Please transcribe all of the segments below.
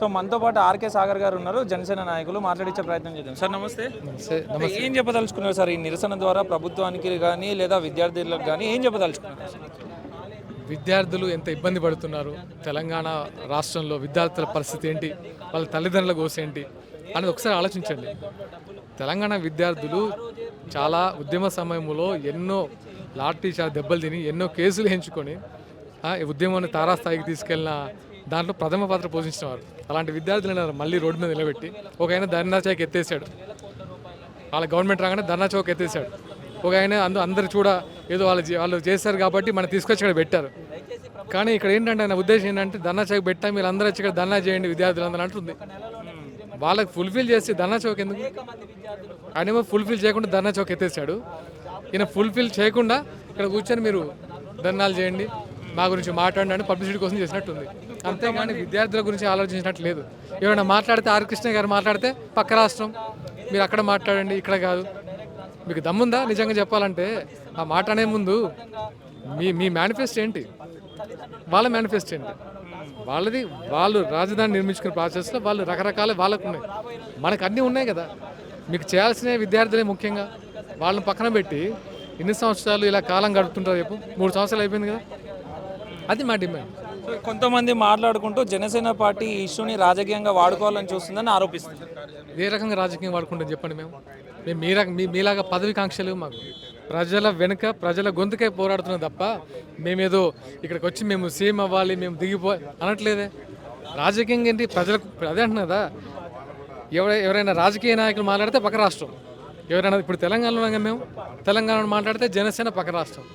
So మనతో పాటు RK Sagar గారు ఉన్నారు, జనసేన నాయకులు. మాట్లాడించే ప్రయత్నం చేద్దాం. సార్ నమస్తే. ఏం చెప్పదలుచుకున్నారు సార్ ఈ నిరసన ద్వారా ప్రభుత్వానికి కానీ లేదా విద్యార్థులకు కానీ ఏం చెప్పదలుచుకున్నారు? విద్యార్థులు ఎంత ఇబ్బంది పడుతున్నారు, తెలంగాణ రాష్ట్రంలో విద్యార్థుల పరిస్థితి ఏంటి, వాళ్ళ తల్లిదండ్రుల కోసం ఏంటి అనేది ఒకసారి ఆలోచించండి. తెలంగాణ విద్యార్థులు చాలా ఉద్యమ సమయంలో ఎన్నో లాఠీ చాలా దెబ్బలు తిని ఎన్నో కేసులు ఎంచుకొని ఈ ఉద్యమాన్ని తారాస్థాయికి తీసుకెళ్ళిన దాంట్లో ప్రథమ పాత్ర పోషించిన వారు. అలాంటి విద్యార్థులను మళ్ళీ రోడ్డు మీద నిలబెట్టి ఒక ఆయన ధర్నా చౌక్ ఎత్తేసాడు. వాళ్ళ గవర్నమెంట్ రాగానే ధర్నా చౌక్ ఎత్తేసాడు. ఒక ఆయన అందరు ఏదో వాళ్ళు చేశారు కాబట్టి మనం తీసుకొచ్చి ఇక్కడ పెట్టారు. కానీ ఇక్కడ ఏంటంటే ఆయన ఉద్దేశం ఏంటంటే ధర్నా చౌక్ పెట్టా, మీరు అందరూ వచ్చి ఇక్కడ ధర్నా చేయండి విద్యార్థులందరూ అంటుంది. వాళ్ళకి ఫుల్ఫిల్ చేసి ధర్నా చౌక్ ఎందుకు? ఆయనేమో ఫుల్ఫిల్ చేయకుండా ధర్నా చౌక్ ఎత్తేసాడు. ఈయన ఫుల్ఫిల్ చేయకుండా ఇక్కడ కూర్చొని మీరు ధర్నాలు చేయండి, మా గురించి మాట్లాడండి పబ్లిసిటీ కోసం చేసినట్టుంది. అంతేగాని విద్యార్థుల గురించి ఆలోచించినట్టు లేదు. ఎవరైనా మాట్లాడితే ఆర్ కృష్ణ గారు మాట్లాడితే పక్క రాష్ట్రం, మీరు అక్కడ మాట్లాడండి ఇక్కడ కాదు. మీకు దమ్ముందా నిజంగా చెప్పాలంటే? ఆ మాట అనే ముందు మీ మేనిఫెస్టో ఏంటి, వాళ్ళ మేనిఫెస్టో ఏంటి? వాళ్ళు రాజధాని నిర్మించుకునే ప్రాసెస్లో వాళ్ళు రకరకాల వాళ్ళకు ఉన్నాయి, మనకు అన్నీ ఉన్నాయి కదా. మీకు చేయాల్సిన విద్యార్థులే ముఖ్యంగా. వాళ్ళని పక్కన పెట్టి ఎన్ని సంవత్సరాలు ఇలా కాలం గడుపుతుంటారు? రేపు 3 సంవత్సరాలు అయిపోయింది కదా. అది మా డిమాండ్. కొంతమంది మాట్లాడుకుంటూ జనసేన పార్టీ ఈ ఇష్యూని రాజకీయంగా వాడుకోవాలని చూస్తుందని ఆరోపిస్తుంది. ఏ రకంగా రాజకీయం వాడుకుంటాం చెప్పండి? మేము మీలాగా పదవికాంక్షలు మాకు ప్రజల వెనుక ప్రజల గొంతుకే పోరాడుతున్నాం తప్ప మేమేదో ఇక్కడికి వచ్చి మేము సీఎం అవ్వాలి, మేము అనట్లేదే. రాజకీయంగా ఏంటి? ప్రజలకు అదే అంటున్నదా. ఎవరైనా రాజకీయ నాయకులు మాట్లాడితే పక్క రాష్ట్రం, ఎవరైనా ఇప్పుడు తెలంగాణలో ఉన్నాగా మేము, తెలంగాణలో మాట్లాడితే జనసేన పక్క రాష్ట్రం.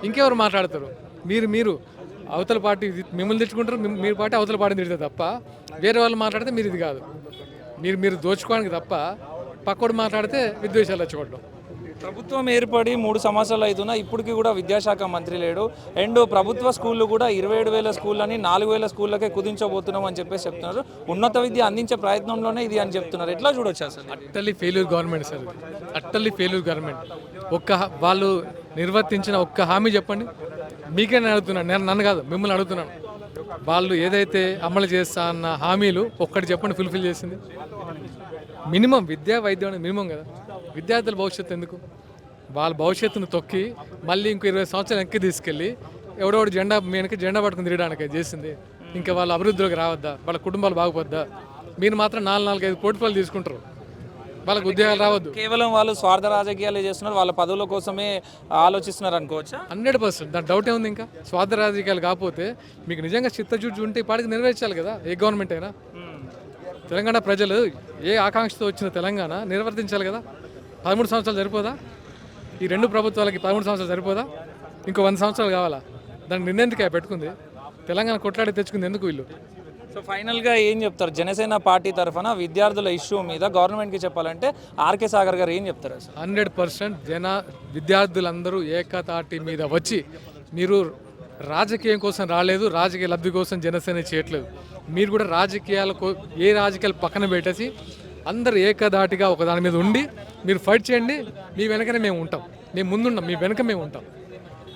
ఇంకెవరు మాట్లాడతారు? మీరు అవతల పార్టీ మిమ్మల్ని తిట్టుకుంటారు, మీరు పార్టీ అవతల పార్టీని తిడితే తప్ప వేరే వాళ్ళు మాట్లాడితే మీరు ఇది కాదు. మీరు దోచుకోవడానికి తప్ప పక్కోడు మాట్లాడితే విద్వేషాలు వచ్చుకోవడం. ప్రభుత్వం ఏర్పడి 3 సంవత్సరాలు అవుతున్నా ఇప్పటికీ కూడా విద్యాశాఖ మంత్రి లేడు. అండ్ ప్రభుత్వ స్కూళ్ళు కూడా 27,000 స్కూళ్ళని 4,000 స్కూళ్ళకే కుదించబోతున్నాం అని చెప్పేసి చెప్తున్నారు. ఉన్నత విద్య అందించే ప్రయత్నంలోనే ఇది అని చెప్తున్నారు. ఎట్లా చూడొచ్చు అసలు? Utterly failure government sir, utterly failure government. వాళ్ళు నిర్వర్తించిన ఒక్క హామీ చెప్పండి. మీకే నేను అడుగుతున్నాను, నన్ను కాదు మిమ్మల్ని అడుగుతున్నాను. వాళ్ళు ఏదైతే అమలు చేస్తా అన్న హామీలు ఒక్కటి చెప్పండి ఫుల్ఫిల్ చేసింది. మినిమం విద్యా వైద్యం అనేది మినిమం కదా. విద్యార్థుల భవిష్యత్తు ఎందుకు? వాళ్ళ భవిష్యత్తును తొక్కి మళ్ళీ ఇంకో 20 సంవత్సరాలు వెనక్కి తీసుకెళ్ళి ఎవడోడు జెండా పట్టుకుని తిరగడానికి చేసింది. ఇంకా వాళ్ళ అభివృద్ధిలోకి రావద్దా? వాళ్ళ కుటుంబాలు బాగుపద్దా? మీరు మాత్రం 4-5 పోర్ట్ఫోలియో తీసుకుంటారు, వాళ్ళకి ఉద్యోగాలు రావద్దు. కేవలం వాళ్ళు స్వార్థ రాజకీయాలు చేస్తున్నారు, వాళ్ళ పదవుల కోసమే ఆలోచిస్తున్నారు అనుకోవచ్చా? 100%. దాని డౌట్ ఏముంది? ఇంకా స్వార్థ రాజకీయాలు కాకపోతే మీకు నిజంగా చిత్తశుద్ధి ఉంటే ఈ పాటికి నెరవేర్చాలి కదా ఏ గవర్నమెంట్ అయినా. తెలంగాణ ప్రజలు ఏ ఆకాంక్షతో వచ్చిన తెలంగాణ నిర్వర్తించాలి కదా. 13 సంవత్సరాలు సరిపోదా? ఈ 2 ప్రభుత్వాలకి 13 సంవత్సరాలు సరిపోదా? ఇంకో 100 సంవత్సరాలు కావాలా? దాన్ని నిర్ణయించుకే పెట్టుకుంది. తెలంగాణ కొట్లాడి తెచ్చుకుంది ఎందుకు వీళ్ళు? సో ఫైనల్గా ఏం చెప్తారు జనసేన పార్టీ తరఫున విద్యార్థుల ఇష్యూ మీద గవర్నమెంట్కి చెప్పాలంటే ఆర్కే సాగర్ గారు ఏం చెప్తారు? 100% విద్యార్థులందరూ ఏకతాటి మీద వచ్చి, మీరు రాజకీయం కోసం రాలేదు, రాజకీయ లబ్ధి కోసం జనసేన చేయట్లేదు, మీరు కూడా ఏ రాజకీయాలు పక్కన పెట్టేసి అందరు ఏకదాటిగా ఒక దాని మీద ఉండి మీరు ఫైట్ చేయండి. మీ వెనకనే మేము ఉంటాం, మేము ముందున్నాం, మీ వెనక మేము ఉంటాం,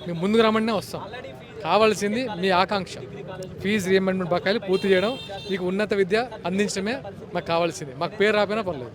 మేము ముందుకు రమ్మనే వస్తాం. కావాల్సింది మీ ఆకాంక్ష, ఫీజు రీఎంబర్స్మెంట్ బకాయిలు పూర్తి చేయడం, మీకు ఉన్నత విద్య అందించడమే మాకు కావాల్సింది. మాకు పేరు రాపోయినా పర్లేదు.